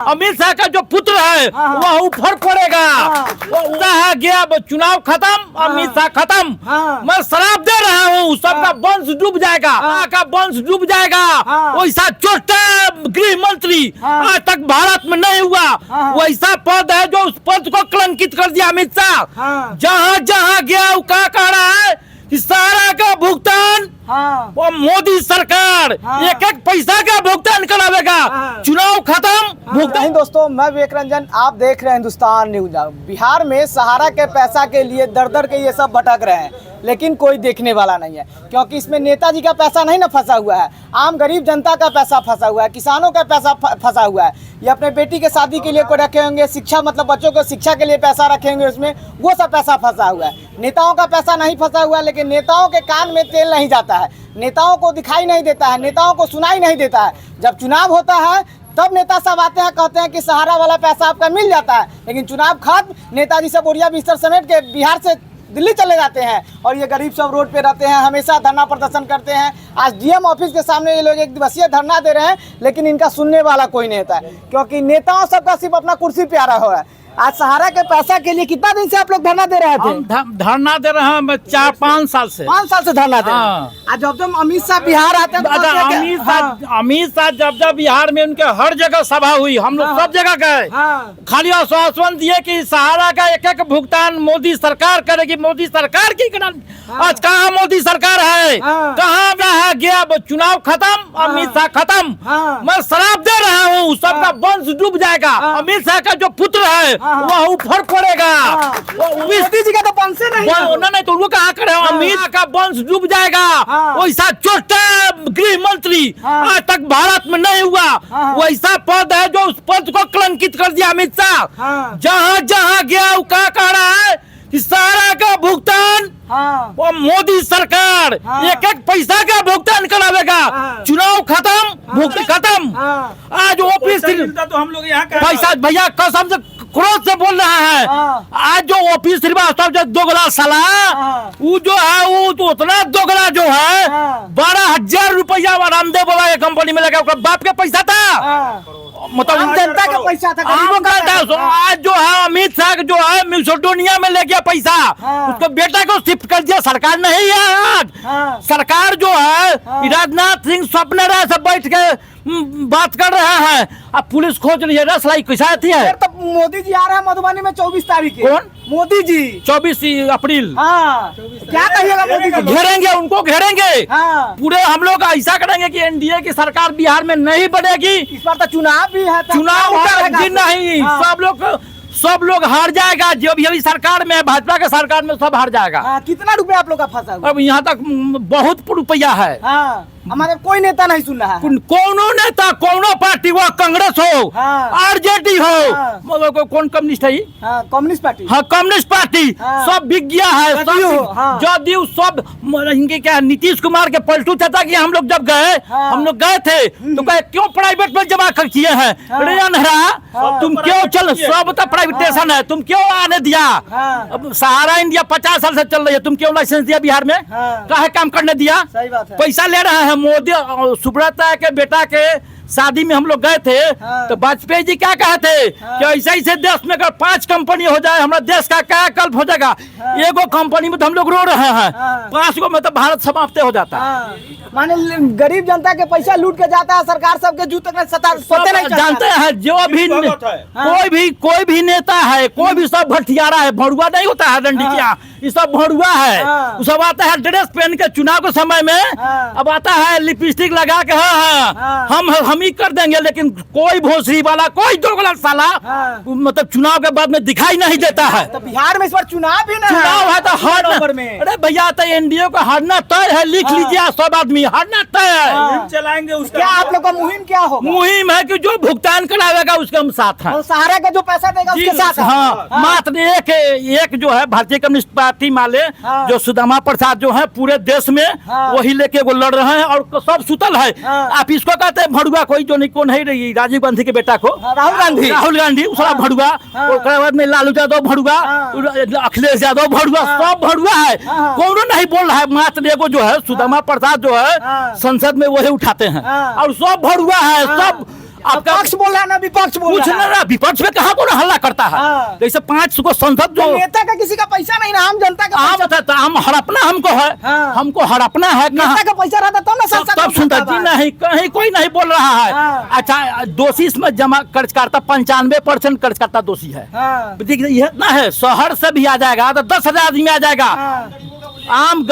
अमित शाह का जो पुत्र है वह ऊपर पड़ेगा। वो गया चुनाव खत्म, अमित शाह खत्म। मैं शराब दे रहा हूँ, सबका वंश डूब जाएगा, का वंश डूब जाएगा। वैसा छोटा गृह मंत्री आज तक भारत में नहीं हुआ। वैसा पद है जो उस पद को कलंकित कर दिया अमित शाह। जहाँ जहाँ गया वो क्या कह रहा है कि सारा का भुगतान वो मोदी सरकार एक एक पैसा का भुगतान करावेगा। चुनाव खत्म, भुगतान। दोस्तों, मैं विवेक रंजन, आप देख रहे हैं हिंदुस्तान न्यूज। बिहार में सहारा के पैसा के लिए दर दर के ये सब भटक रहे हैं, लेकिन कोई देखने वाला नहीं है, क्योंकि इसमें नेताजी का पैसा नहीं ना फंसा हुआ है, आम गरीब जनता का पैसा फंसा हुआ है, किसानों का पैसा फंसा हुआ है। ये अपने बेटी के शादी के लिए को रखे होंगे, शिक्षा मतलब बच्चों को शिक्षा के लिए पैसा रखेंगे, उसमें वो सब पैसा फंसा हुआ है। नेताओं का पैसा नहीं फंसा हुआ है, लेकिन नेताओं के कान में तेल नहीं जाता है, नेताओं को दिखाई नहीं देता है, नेताओं को सुनाई नहीं देता है। जब चुनाव होता है तब नेता सब आते हैं, कहते हैं कि सहारा वाला पैसा आपका मिल जाता है, लेकिन चुनाव खत्म, नेताजी सब बोरिया बिस्तर समेट के बिहार से दिल्ली चले जाते हैं और ये गरीब सब रोड पे रहते हैं, हमेशा धरना प्रदर्शन करते हैं। आज डीएम ऑफिस के सामने ये लोग एक दिवसीय धरना दे रहे हैं, लेकिन इनका सुनने वाला कोई नहीं होता है, क्योंकि नेताओं सबका सिर्फ अपना कुर्सी प्यारा हुआ है। आज सहारा के पैसा के लिए कितना दिन से आप लोग धरना दे रहे थे? धरना दे रहे हैं 4-5 साल से। 5 साल से धरना दे रहे हैं। आज जब अमित शाह बिहार आते हैं अमित शाह जब बिहार में उनके हर जगह सभा हुई, हम लोग सब जगह गए, खाली आश्वासन दिए कि सहारा का एक एक भुगतान मोदी सरकार करेगी, मोदी सरकार की। आज कहाँ मोदी सरकार है, कहाँ गया चुनाव खत्म, अमित शाह खत्म। मैं शराब दे रहा हूँ, सबका वंश डूब जाएगा। अमित शाह का जो पुत्र है वह ऊपर पड़ेगा। मोदी जी का तो वंश नहीं तो वो कहाँ करे, अमित शाह का वंश डूब जाएगा। वैसा छोटा गृह मंत्री आज तक भारत में नहीं हुआ। वैसा पद है जो उस पद को कलंकित कर दिया अमित शाह। जहाँ जहाँ गया वो क्या कह रहा है कि सारा का भुगतान वो मोदी सरकार एक एक पैसा का भुगतान करावेगा। चुनाव खत्म, भुगतान खत्म। आज ऑफिस तो हम लोग यहाँ पैसा भैया कसम से क्रोध से बोल रहा है। आज जो ऑफिस श्रीवास्तव जो दोगला साला वो जो है, वो तो उतना दोगला जो है 12,000 रुपया रामदेव बाबा के कंपनी में लगा, बाप के पैसा था, मतलब जनता का पैसा था, गरीबों का था। आज जो है अमित शाह जो है मिसोडोनिया में ले गया पैसा, उसको बेटा को शिफ्ट कर दिया। सरकार नहीं है आज, सरकार जो है राजनाथ सिंह स्वप्न रहे सब बैठ के बात कर रहा है। अब पुलिस खोज रही है, रस लाई कैसा आती है। तब मोदी जी आ रहे हैं मधुबनी में 24 तारीख को। कौन मोदी जी? 24 अप्रैल। क्या कहिएगा मोदी जी? घेरेंगे, उनको घेरेंगे। पूरे हम लोग ऐसा करेंगे कि एनडीए की सरकार बिहार में नहीं बनेगी। इस बार तो चुनाव भी है, चुनाव नहीं, सब लोग हार जाएगा। जो भी अभी सरकार में, भाजपा के सरकार में सब हार जाएगा। कितना रुपया आप लोग का फंसा हुआ? अब यहाँ तक बहुत रुपया है। हमारे कोई नेता नहीं सुन रहा है। कोनो नेता, कोनो पार्टी, वो कांग्रेस हो, आरजेडी हो, कौन कम्युनिस्ट है, कम्युनिस्ट पार्टी, कम्युनिस्ट पार्टी, सब बिक गया है। जदयू सब इनके क्या, नीतीश कुमार के पलटू चाचा की हम लोग जब गए, हम लोग गए थे तो कहे क्यों प्राइवेट में जमा कर किए हैं, रे अनहरा तुम क्यों चल, सब तो प्राइवेटेशन है, तुम क्यों आने दिया। अब सहारा इंडिया 50 साल से चल रही है, तुम क्यों लाइसेंस दिया बिहार में, काहे काम करने दिया। सही बात है। पैसा ले रहा है मोदी। सुब्रता के बेटा के शादी में हम लोग गए थे, तो वाजपेयी जी क्या कहे थे कि ऐसे ऐसे देश में अगर 5 कंपनी हो जाए हमारा देश का क्या कल्प हो जाएगा। एगो कंपनी में तो हम लोग रो रहे हैं, 5 गो में तो भारत समाप्त हो जाता है। माने गरीब जनता के पैसा लूट के जाता है, सरकार सबके जूते में पता नहीं जानते हैं। जो भी कोई भी नेता है, कोई भी सब भटियारा है, भड़ुआ नहीं होता है डंडिया, ये सब भड़ुआ है। सब आता है ड्रेस पहन के चुनाव के समय में, अब आता है लिपस्टिक लगा के हम ही कर देंगे, लेकिन कोई भोसरी वाला, कोई दोगला साला मतलब चुनाव के बाद में दिखाई नहीं देता है। तो बिहार में इस बार चुनाव भी नहीं चुनाव है तो हारना। अरे भैया तो एनडीए को हारना तय है, लिख लीजिए सब आदमी, हारना तय है। चलाएंगे उसका। क्या आप लोग का मुहिम क्या होगा? मुहिम है कि जो भुगतान करावेगा उसके हम साथ हैं। सहारा का जो पैसा देगा उसके साथ। मात्र एक जो है भारतीय कम्युनिस्ट पार्टी माले जो सुदामा प्रसाद जो है पूरे देश में वही लेके वो लड़ रहे हैं और सब सुतल है। आप इसको कहते हैं भड़ुआ, कोई जो नहीं, कौन है रही राजीव गांधी के बेटा को, राहुल गांधी उसका भड़ुआ, उसके बाद में लालू यादव भड़ुआ, अखिलेश यादव भड़ुआ, सब भड़ुआ है। कौन नहीं बोल रहा है, मात्र एगो जो है सुदामा प्रसाद जो है संसद में वही उठाते हैं और सब भड़ुआ है। सब आपका पक्ष बोल रहा है ना विपक्ष बोल कुछ रहा है। ना विपक्ष में कहाँ कौन हल्ला करता है। हाँ। जैसे 5 को संसद जो नेता का किसी का पैसा नहीं ना, आम जनता का आम पैसा। था हम हड़पना हमको है। हाँ। हमको हड़पना है कहाँ नेता का पैसा रहता तब ना संसद तब में सुनता उठाता जी है। नहीं कहीं कोई नहीं बोल रहा है। हाँ। अच्छा दोषी इसमें जमा कर्जकर्ता 95% कर्जकर्ता दोषी है। हाँ। देखिए ये इतना है शहर से भी आ जाएगा तो 10,000 आदमी आ जाएगा। हाँ। आम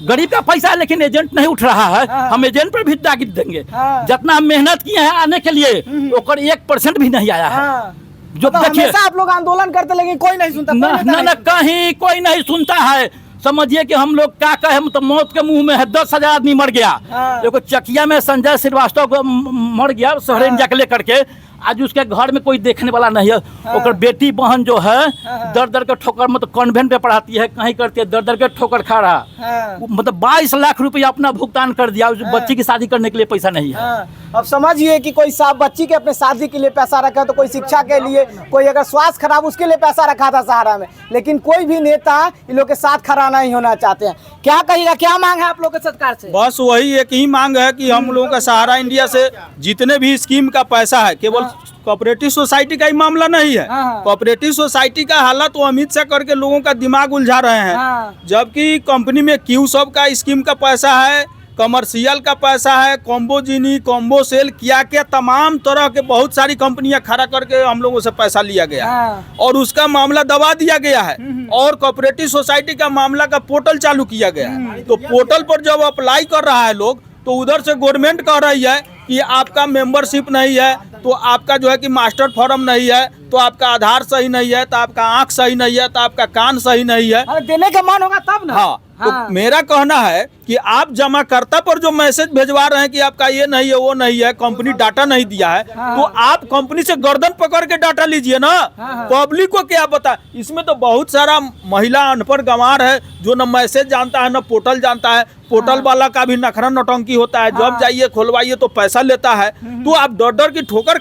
गरीब का पैसा है लेकिन एजेंट नहीं उठ रहा है। हाँ। हम एजेंट पर भी ताकीद देंगे। हाँ। जितना हम मेहनत किए हैं आने के लिए ओकर 1% भी नहीं आया है। हाँ। जो तो देखिए हमेशा आप लोग आंदोलन करते लेकिन कोई नहीं सुनता, कोई नेता ना नहीं कहीं कोई नहीं सुनता है। समझिए कि हम लोग क्या कहे तो मौत के मुंह में है। 10,000 आदमी मर गया। हाँ। देखो चकिया में संजय श्रीवास्तव को मर गया शहर हाँ। जाके लेकर के। आज उसके घर में कोई देखने वाला नहीं है। हाँ। ओकर बेटी बहन जो है हाँ। दर दर के ठोकर मतलब कॉन्वेंट पे पढ़ाती है कहीं करती है दर दर के ठोकर खा रहा। हाँ। मतलब 22 लाख रुपया अपना भुगतान कर दिया। उस हाँ। बच्ची की शादी करने के लिए पैसा नहीं है। हाँ। अब समझिए कि कोई बच्ची के अपने शादी के लिए पैसा रखा, तो कोई शिक्षा के लिए, कोई अगर स्वास्थ्य खराब उसके लिए पैसा रखा था सहारा में। लेकिन कोई भी नेता इन लोग के साथ खड़ा नहीं होना चाहते हैं। क्या कहिएगा, क्या मांग है आप लोग के सरकार से? बस वही एक ही मांग है कि हम लोगों का सहारा इंडिया से जितने भी स्कीम का पैसा है केवल कोऑपरेटिव सोसाइटी का ही मामला नहीं है। हाँ। कोऑपरेटिव सोसाइटी का हालत वो अमित शाह करके लोगों का दिमाग उलझा रहे हैं। हाँ। जबकि कंपनी में क्यू सब का स्कीम का पैसा है, कमर्शियल का पैसा है, कॉम्बोजिनी, कॉम्बो सेल, क्या तमाम तरह के बहुत सारी कंपनियां खड़ा करके हम लोगों से पैसा लिया गया है। हाँ। और उसका मामला दबा दिया गया है। और कोऑपरेटिव सोसाइटी का मामला का पोर्टल चालू किया गया है। तो पोर्टल पर जब अप्लाई कर रहा है लोग तो उधर से गवर्नमेंट कह रही है कि आपका मेंबरशिप नहीं है, तो आपका जो है कि मास्टर फॉर्म नहीं है, तो आपका आधार सही नहीं है, तो आपका आंख सही नहीं है, तो आपका कान सही नहीं है। अरे देने का मन होगा तब ना। हाँ, हाँ। तो मेरा कहना है कि आप जमाकर्ता पर जो मैसेज भेजवा रहे हैं कि आपका ये नहीं है वो नहीं है, कंपनी डाटा नहीं दिया है, हाँ। तो आप कंपनी से गर्दन पकड़ के डाटा लीजिए ना। हाँ। पब्लिक को क्या पता। इसमें तो बहुत सारा महिला अनपढ़ गंवार है जो न मैसेज जानता है न पोर्टल जानता है। पोर्टल वाला का भी नखरा नौटंकी होता है। जब जाइए खुलवाइए तो पैसा लेता है। तो आप डर डर की ठोकर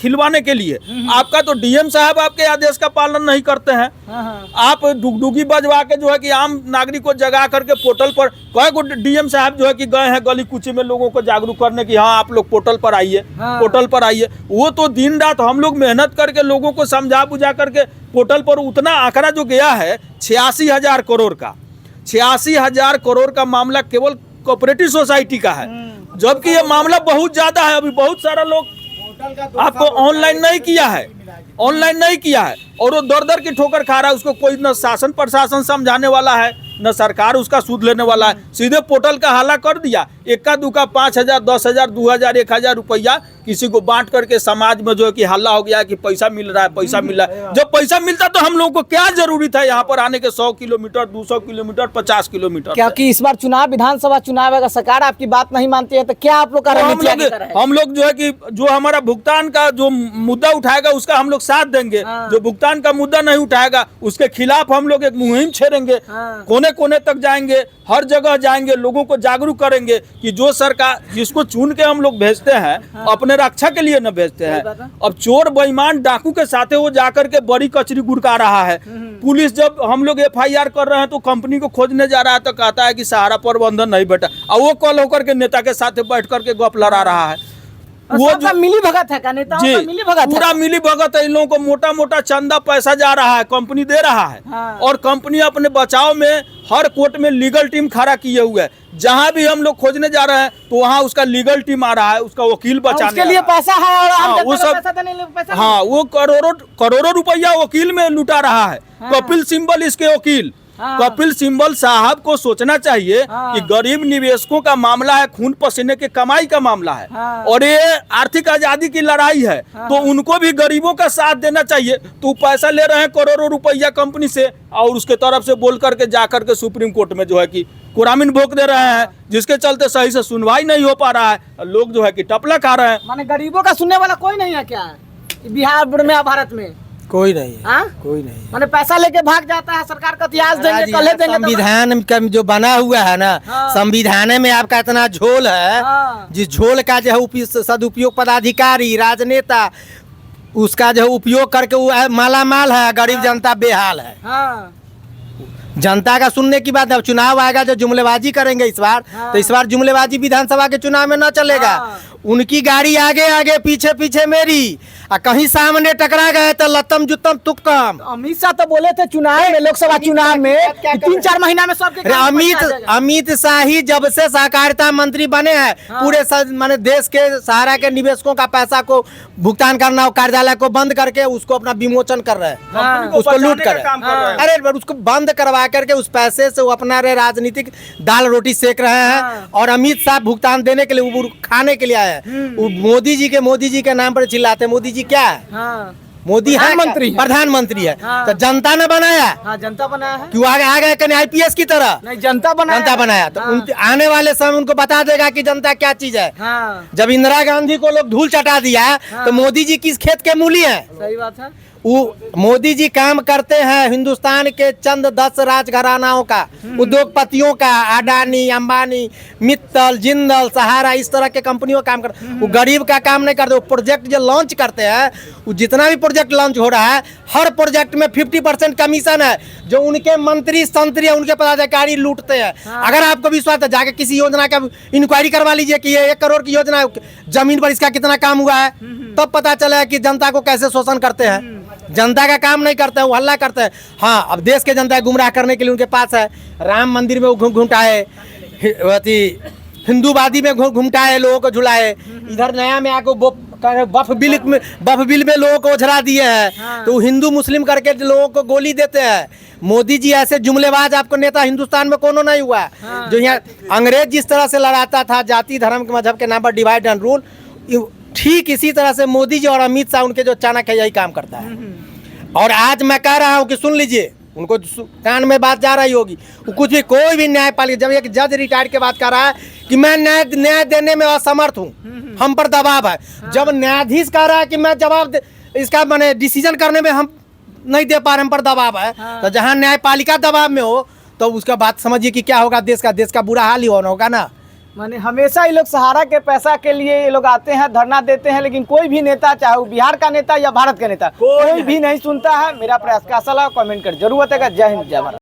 खिलवाने के लिए आपका तो डीएम साहब आपके आदेश का पालन नहीं करते हैं। आप डुगडुगी बजवा के जो है कि आम नागरिक को जगा करके पोर्टल पर कई गो डीएम साहब जो है कि गए हैं गली कुची में लोगों को जागरूक करने की हाँ आप लोग पोर्टल पर आइए, पोर्टल पर आइए। वो तो दिन रात हम लोग मेहनत करके लोगों को समझा बुझा करके पोर्टल पर उतना आंकड़ा जो गया है 86,000 करोड़ का, 86,000 करोड़ का मामला केवल कोऑपरेटिव सोसाइटी का है। जबकि ये मामला बहुत ज्यादा है। अभी बहुत सारा लोग आपको ऑनलाइन नहीं किया है, ऑनलाइन नहीं किया है और वो दर दर की ठोकर खा रहा है। उसको कोई न शासन प्रशासन समझाने वाला है न सरकार उसका सूद लेने वाला है। सीधे पोर्टल का हाला कर दिया। इक्का दुक्का 5,000, 10,000, 2,000, 1,000 रुपया किसी को बांट करके समाज में जो है कि हल्ला हो गया कि पैसा मिल रहा है, पैसा मिल रहा है। जब पैसा मिलता तो हम लोगों को क्या जरूरी था यहाँ पर आने के 100 किलोमीटर, 200 किलोमीटर, 50 किलोमीटर। क्योंकि इस बार चुनाव विधानसभा चुनाव है, अगर सरकार आपकी बात नहीं मानती है तो क्या आप लोग का रणनीति आगे कर रहे हैं? हम लोग जो है कि जो हमारा भुगतान का जो मुद्दा उठाएगा उसका हम लोग साथ देंगे। हाँ। जो भुगतान का मुद्दा नहीं उठाएगा उसके खिलाफ हम लोग एक मुहिम छेड़ेंगे। हाँ। कोने कोने तक जाएंगे, हर जगह जाएंगे, लोगों को जागरूक करेंगे कि जो सरकार जिसको चुन के हम लोग भेजते हैं अपने रक्षा के लिए न भेजते हैं। अब चोर बेईमान डाकू के साथे वो जाकर के बड़ी कचरी गुड़का रहा है। पुलिस जब हम लोग FIR कर रहे हैं तो कंपनी को खोजने जा रहा है तो कहता है कि सहारा प्रबंधन नहीं बेटा, और वो कल होकर के नेता के साथ बैठ करके गप लड़ा रहा है। वो जो मिली भगत है का नेता जी, मिली भगत है। पूरा मिली भगत है। इन लोगों को मोटा मोटा चंदा पैसा जा रहा है, कंपनी दे रहा है। हाँ। और कंपनी अपने बचाव में हर कोर्ट में लीगल टीम खड़ा किए हुए है। जहां भी हम लोग खोजने जा रहे हैं तो वहां उसका लीगल टीम आ रहा है, उसका वकील बचाने उसके लिए आ रहा है। पैसा है और आम हाँ, जनता वो को सब पैसा देने के लिए पैसा हाँ, वो करोड़ों रुपया वकील में लुटा रहा है। कपिल सिब्बल इसके वकील। हाँ। कपिल सिब्बल साहब को सोचना चाहिए हाँ। कि गरीब निवेशकों का मामला है, खून पसीने के कमाई का मामला है। हाँ। और ये आर्थिक आजादी की लड़ाई है। तो उनको भी गरीबों का साथ देना चाहिए। तो पैसा ले रहे हैं करोड़ों रुपया कंपनी से और उसके तरफ से बोल करके जाकर के सुप्रीम कोर्ट में जो है कि कुरामीन भोग दे रहे हैं, जिसके चलते सही से सुनवाई नहीं हो पा रहा है। लोग जो है कि टपला खा रहे हैं। माने गरीबों का सुनने वाला कोई नहीं है क्या बिहार में, भारत में? कोई नहीं है। हाँ? कोई नहीं है। माने पैसा लेके भाग जाता है, सरकार का इतिहास देंगे, महाराज, कल यहाँ देंगे तो- संविधान का जो बना हुआ है ना, हाँ। संविधान में आपका इतना झोल है। हाँ। जिस झोल का जो है सदुपयोग पदाधिकारी राजनेता उसका जो उपयोग करके वो माला माल है, गरीब जनता बेहाल है। हाँ। जनता का सुनने की बात है। अब चुनाव आएगा जो जुमलेबाजी करेंगे इस बार, हाँ। तो इस बार जुमलेबाजी विधानसभा के चुनाव में न चलेगा। हाँ। उनकी गाड़ी आगे आगे पीछे पीछे मेरी, और कहीं सामने टकरा गए तो लत्तम जुत्तम तुक्कम। अमित शाह तो बोले थे चुनाव में, लोकसभा चुनाव में, कि 3-4 महीना में सबके अरे काम में आ जाएगा। अमित शाह ही जब से सहकारिता मंत्री बने हैं पूरे माने देश के सहारा के निवेशकों का पैसा को भुगतान करना और कार्यालय को बंद करके उसको अपना विमोचन कर रहे हैं, कंपनी को उसको लूट बचाने कर का रहे काम कर रहे हैं। अरे उसको बंद करवा करके उस पैसे से वो अपना राजनीतिक दाल रोटी सेक रहे हैं। और अमित शाह भुगतान देने के लिए, वो खाने के लिए आए हैं। वो मोदी जी के नाम पर चिल्लाते हैं। मोदी जी क्या है? हाँ मोदी है प्रधानमंत्री है। प्रधानमंत्री है। हाँ। तो जनता ने बनाया, हाँ जनता बनाया है, क्यों आगे आ गए कहीं IPS की तरह? नहीं जनता बनाया जनता है। बनाया तो हाँ। आने वाले समय उनको बता देगा कि जनता क्या चीज है। हाँ जब इंदिरा गांधी को लोग धूल चटा दिया तो मोदी जी किस खेत के मूली हैं? सही बात है। वो मोदी जी काम करते हैं हिंदुस्तान के चंद 10 राजघरानाओं का, उद्योगपतियों का, अडानी, अंबानी, मित्तल, जिंदल, सहारा, इस तरह के कंपनियों का काम करते। वो गरीब का काम नहीं करते। वो प्रोजेक्ट जो लॉन्च करते हैं, वो जितना भी प्रोजेक्ट लॉन्च हो रहा है, हर प्रोजेक्ट में 50% कमीशन है जो उनके मंत्री संतरी उनके पदाधिकारी लूटते हैं। अगर आपको विश्वास है, जाके किसी योजना का इंक्वायरी करवा लीजिए कि ये 1 करोड़ की योजना है, जमीन पर इसका कितना काम हुआ है, तब पता चला कि जनता को कैसे शोषण करते हैं। जनता का काम नहीं करते हैं, वो हल्ला करते हैं। हाँ, अब देश के जनता गुमराह करने के लिए उनके पास है। राम मंदिर में वो घुमटाए, हिंदूवादी में घुमटाए, लोगों को झुलाए। इधर नया में आके बफ बिल में लोगों को ओझरा दिए हैं। तो हिंदू मुस्लिम करके लोगों को गोली देते हैं। मोदी जी ऐसे जुमलेबाज आपको नेता हिंदुस्तान में कोनो नहीं हुआ। जो यहाँ अंग्रेज जिस तरह से लड़ाता था जाति धर्म के मजहब के नाम पर डिवाइड एंड रूल, ठीक इसी तरह से मोदी जी और अमित शाह उनके जो चाणक्य यही काम करता है। और आज मैं कह रहा हूँ कि सुन लीजिए, उनको कान में बात जा रही होगी, वो कुछ भी कोई भी न्यायपालिका, जब एक जज रिटायर्ड के बात कर रहा है कि मैं न्याय देने में असमर्थ हूँ, हम पर दबाव है। जब न्यायाधीश कह रहा है कि मैं इसका मैंने डिसीजन करने में हम नहीं दे पा रहे, हम पर दबाव है, तो जहाँ न्यायपालिका दबाव में हो तो उसका बात समझिए कि क्या होगा। देश का बुरा हाल ही होगा ना। माने हमेशा ये लोग सहारा के पैसा के लिए ये लोग आते हैं, धरना देते हैं, लेकिन कोई भी नेता, चाहे वो बिहार का नेता या भारत का नेता, कोई भी नहीं सुनता है। मेरा प्रयास कैसा लगा कमेंट कर जरूर बताएगा। जय हिंद, जय भारत।